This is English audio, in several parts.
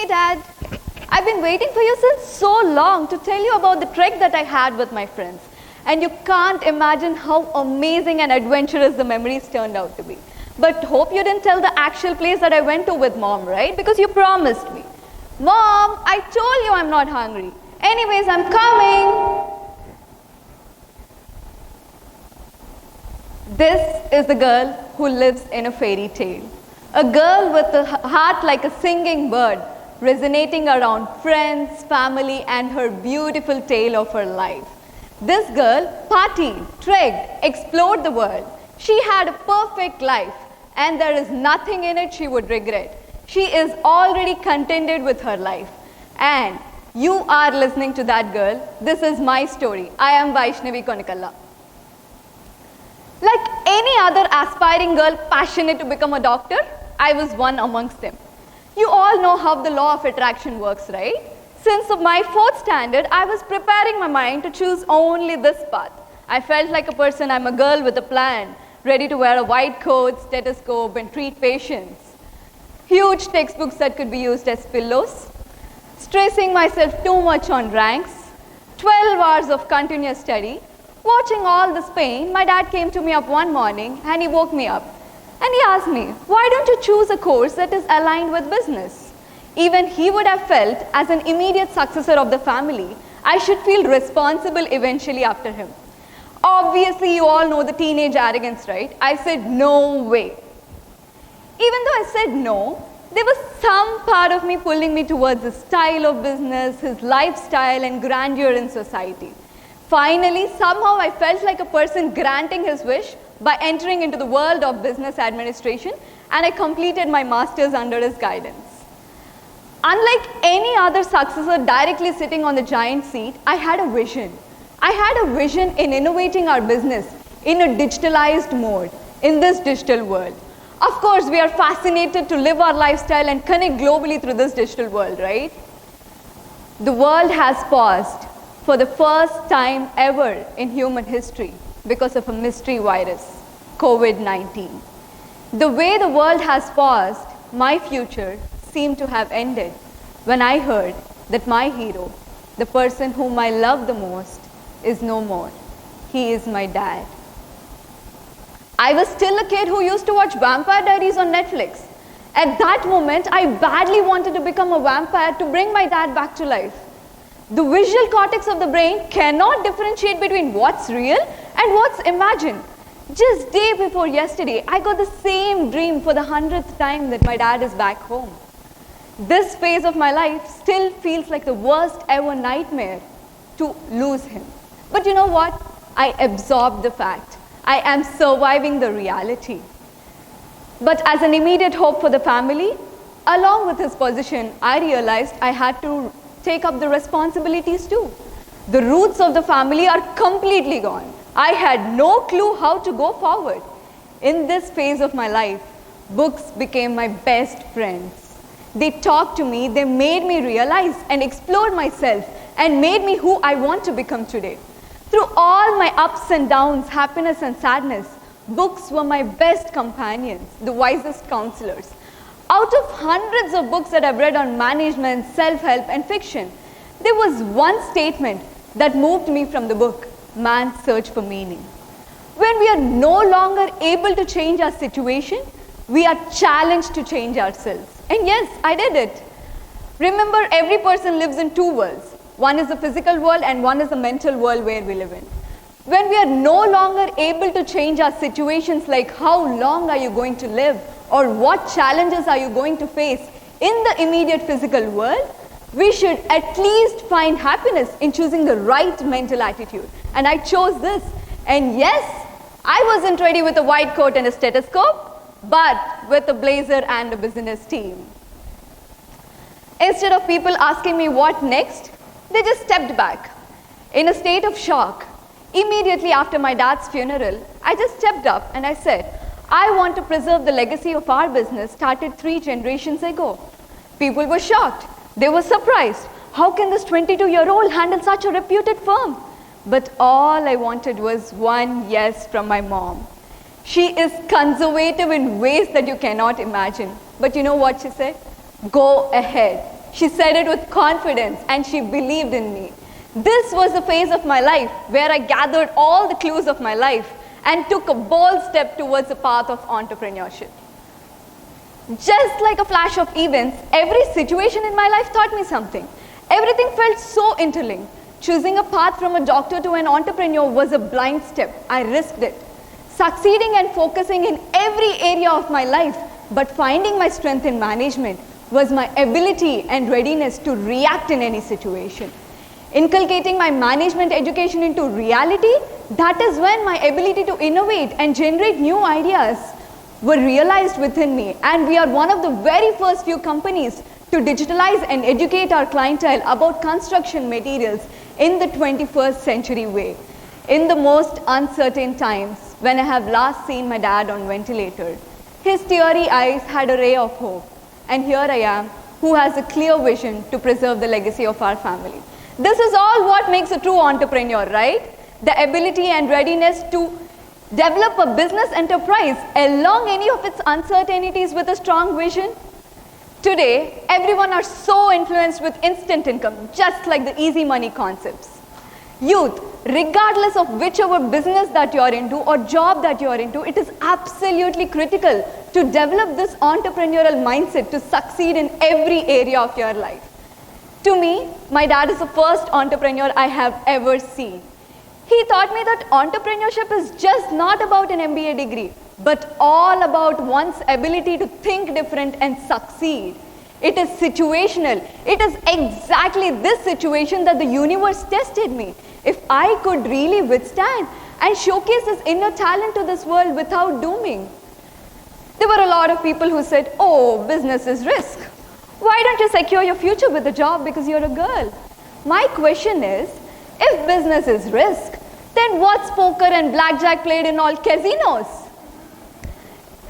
Hey Dad, I've been waiting for you since so long to tell you about the trek that I had with my friends. And you can't imagine how amazing and adventurous the memories turned out to be. But hope you didn't tell the actual place that I went to with Mom, right? Because you promised me. Mom, I told you I'm not hungry. Anyways, I'm coming. This is the girl who lives in a fairy tale. A girl with a heart like a singing bird, resonating around friends, family, and her beautiful tale of her life. This girl partied, trekked, explored the world. She had a perfect life, and there is nothing in it she would regret. She is already contented with her life. And you are listening to that girl. This is my story. I am Vyshnavi Konakalla. Like any other aspiring girl passionate to become a doctor, I was one amongst them. You all know how the law of attraction works, right? Since my 4th standard, I was preparing my mind to choose only this path. I felt like a person, I'm a girl with a plan, ready to wear a white coat, stethoscope, and treat patients. Huge textbooks that could be used as pillows, stressing myself too much on ranks, 12 hours of continuous study. Watching all this pain, my dad came to me up one morning and he woke me up. And he asked me, why don't you choose a course that is aligned with business? Even he would have felt, as an immediate successor of the family, I should feel responsible eventually after him. Obviously, you all know the teenage arrogance, right? I said, no way. Even though I said no, there was some part of me pulling me towards his style of business, his lifestyle, and grandeur in society. Finally, somehow I felt like a person granting his wish by entering into the world of business administration, and I completed my master's under his guidance. Unlike any other successor directly sitting on the giant seat, I had a vision. I had a vision in innovating our business in a digitalized mode in this digital world. Of course, we are fascinated to live our lifestyle and connect globally through this digital world, right? The world has paused for the first time ever in human history because of a mystery virus, COVID-19. The way the world has paused, my future seemed to have ended when I heard that my hero, the person whom I love the most, is no more. He is my dad. I was still a kid who used to watch Vampire Diaries on Netflix. At that moment, I badly wanted to become a vampire to bring my dad back to life. The visual cortex of the brain cannot differentiate between what's real and what's imagined. Just day before yesterday, I got the same dream for the 100th time that my dad is back home. This phase of my life still feels like the worst ever nightmare to lose him. But you know what? I absorbed the fact. I am surviving the reality. But as an immediate hope for the family, along with his position, I realized I had to take up the responsibilities too. The roots of the family are completely gone. I had no clue how to go forward. In this phase of my life, books became my best friends. They talked to me, they made me realize and explore myself and made me who I want to become today. Through all my ups and downs, happiness and sadness, books were my best companions, the wisest counselors. Out of hundreds of books that I've read on management, self-help, and fiction, there was one statement that moved me from the book, Man's Search for Meaning. When we are no longer able to change our situation, we are challenged to change ourselves. And yes, I did it. Remember, every person lives in two worlds. One is the physical world and one is the mental world where we live in. When we are no longer able to change our situations, like how long are you going to live or what challenges are you going to face in the immediate physical world, we should at least find happiness in choosing the right mental attitude. And I chose this. And yes, I wasn't ready with a white coat and a stethoscope, but with a blazer and a business team. Instead of people asking me what next, they just stepped back. In a state of shock, immediately after my dad's funeral, I just stepped up and I said, I want to preserve the legacy of our business started 3 generations ago. People were shocked. They were surprised. How can this 22-year-old handle such a reputed firm? But all I wanted was one yes from my mom. She is conservative in ways that you cannot imagine. But you know what she said? Go ahead. She said it with confidence and she believed in me. This was the phase of my life where I gathered all the clues of my life and took a bold step towards the path of entrepreneurship. Just like a flash of events, every situation in my life taught me something. Everything felt so interlinked. Choosing a path from a doctor to an entrepreneur was a blind step. I risked it. Succeeding and focusing in every area of my life, but finding my strength in management was my ability and readiness to react in any situation. Inculcating my management education into reality, that is when my ability to innovate and generate new ideas were realized within me, and we are one of the very first few companies to digitalize and educate our clientele about construction materials in the 21st century way. In the most uncertain times, when I have last seen my dad on ventilator, his teary eyes had a ray of hope, and here I am, who has a clear vision to preserve the legacy of our family. This is all what makes a true entrepreneur, right? The ability and readiness to develop a business enterprise along any of its uncertainties with a strong vision. Today, everyone are so influenced with instant income, just like the easy money concepts. Youth, regardless of whichever business that you are into or job that you are into, it is absolutely critical to develop this entrepreneurial mindset to succeed in every area of your life. To me, my dad is the first entrepreneur I have ever seen. He taught me that entrepreneurship is just not about an MBA degree, but all about one's ability to think different and succeed. It is situational. It is exactly this situation that the universe tested me. If I could really withstand and showcase this inner talent to this world without dooming. There were a lot of people who said, oh, business is risk. Why don't you secure your future with a job because you're a girl? My question is, if business is risk, then what's poker and blackjack played in all casinos?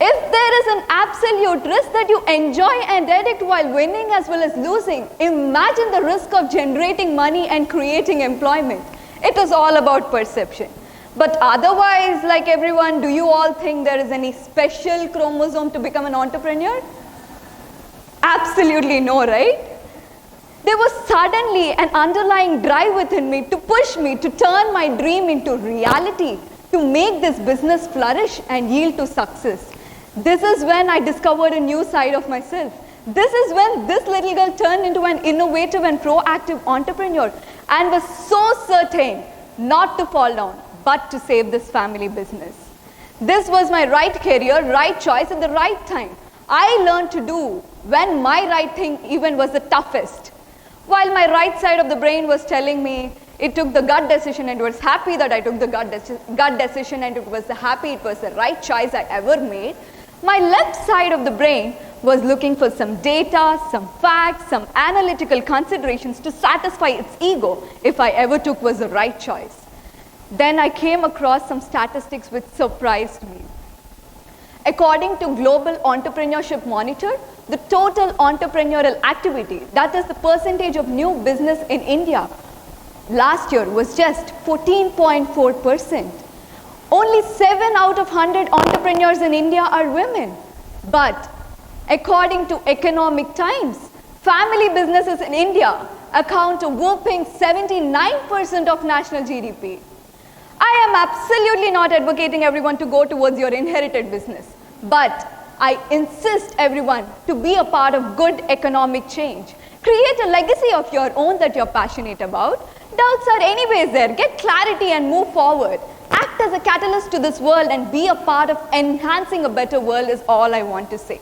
If there is an absolute risk that you enjoy and addict while winning as well as losing, imagine the risk of generating money and creating employment. It is all about perception. But otherwise, like everyone, do you all think there is any special chromosome to become an entrepreneur? Absolutely no, right? There was suddenly an underlying drive within me to push me to turn my dream into reality, to make this business flourish and yield to success. This is when I discovered a new side of myself. This is when this little girl turned into an innovative and proactive entrepreneur and was so certain not to fall down, but to save this family business. This was my right career, right choice at the right time. I learned to do when my right thing even was the toughest. While my right side of the brain was telling me it took the gut decision and was happy that I took the gut decision and it was the right choice I ever made, my left side of the brain was looking for some data, some facts, some analytical considerations to satisfy its ego if I ever took was the right choice. Then I came across some statistics which surprised me. According to Global Entrepreneurship Monitor, the total entrepreneurial activity, that is the percentage of new business in India, last year was just 14.4%. Only 7 out of 100 entrepreneurs in India are women. But according to Economic Times, family businesses in India account a whopping 79% of national GDP. I am absolutely not advocating everyone to go towards your inherited business, but I insist everyone to be a part of good economic change. Create a legacy of your own that you're passionate about. Doubts are anyways there. Get clarity and move forward. Act as a catalyst to this world and be a part of enhancing a better world is all I want to say.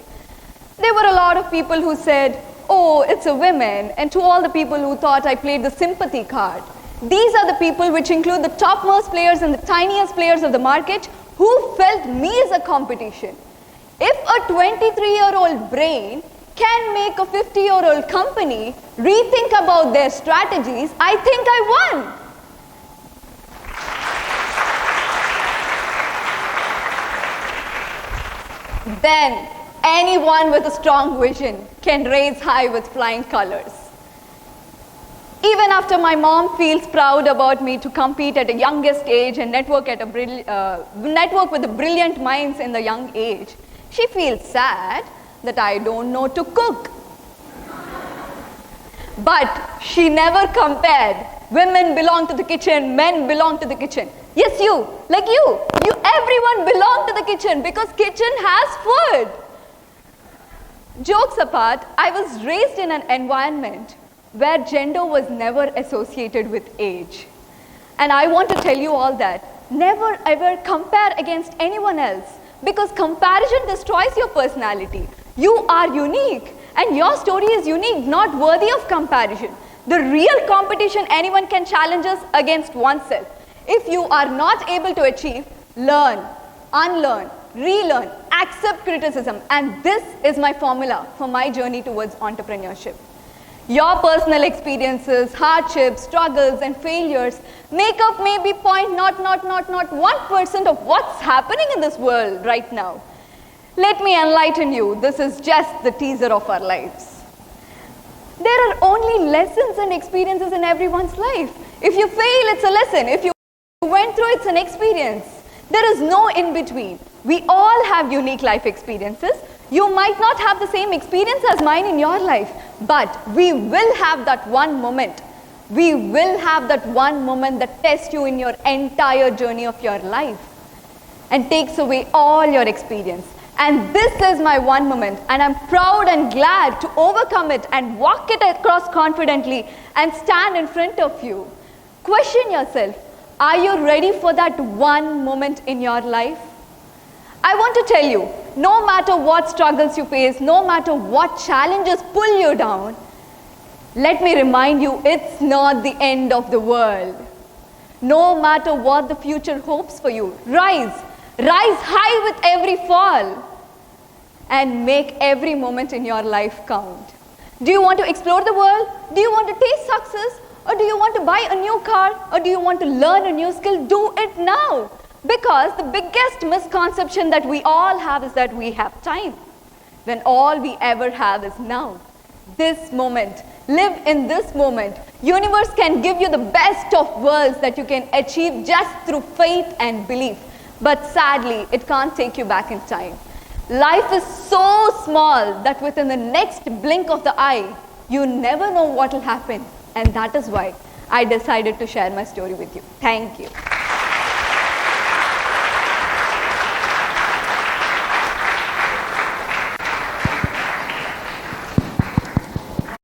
There were a lot of people who said, oh, it's a woman, and to all the people who thought I played the sympathy card. These are the people which include the topmost players and the tiniest players of the market who felt me as a competition. If a 23-year-old brain can make a 50-year-old company rethink about their strategies, I think I won. Then anyone with a strong vision can raise high with flying colors. Even after my mom feels proud about me to compete at a youngest age and network with the brilliant minds in the young age, she feels sad that I don't know to cook. But she never compared women belong to the kitchen, men belong to the kitchen. Yes, you, like you, everyone belong to the kitchen because kitchen has food. Jokes apart, I was raised in an environment where gender was never associated with age. And I want to tell you all that. Never ever compare against anyone else because comparison destroys your personality. You are unique and your story is unique, not worthy of comparison. The real competition anyone can challenge us against oneself. If you are not able to achieve, learn, unlearn, relearn, accept criticism, and this is my formula for my journey towards entrepreneurship. Your personal experiences, hardships, struggles, and failures make up maybe 0.1% of what's happening in this world right now. Let me enlighten you, this is just the teaser of our lives. There are only lessons and experiences in everyone's life. If you fail, it's a lesson. If you went through, it's an experience. There is no in between. We all have unique life experiences. You might not have the same experience as mine in your life, but we will have that one moment. We will have that one moment that tests you in your entire journey of your life and takes away all your experience. And this is my one moment, and I'm proud and glad to overcome it and walk it across confidently and stand in front of you. Question yourself, are you ready for that one moment in your life? I want to tell you, no matter what struggles you face, no matter what challenges pull you down, let me remind you, it's not the end of the world. No matter what the future hopes for you, rise high with every fall, and make every moment in your life count. Do you want to explore the world? Do you want to taste success? Or do you want to buy a new car? Or do you want to learn a new skill? Do it now. Because the biggest misconception that we all have is that we have time, when all we ever have is now. This moment. Live in this moment. Universe can give you the best of worlds that you can achieve just through faith and belief. But sadly, it can't take you back in time. Life is so small that within the next blink of the eye, you never know what will happen. And that is why I decided to share my story with you. Thank you.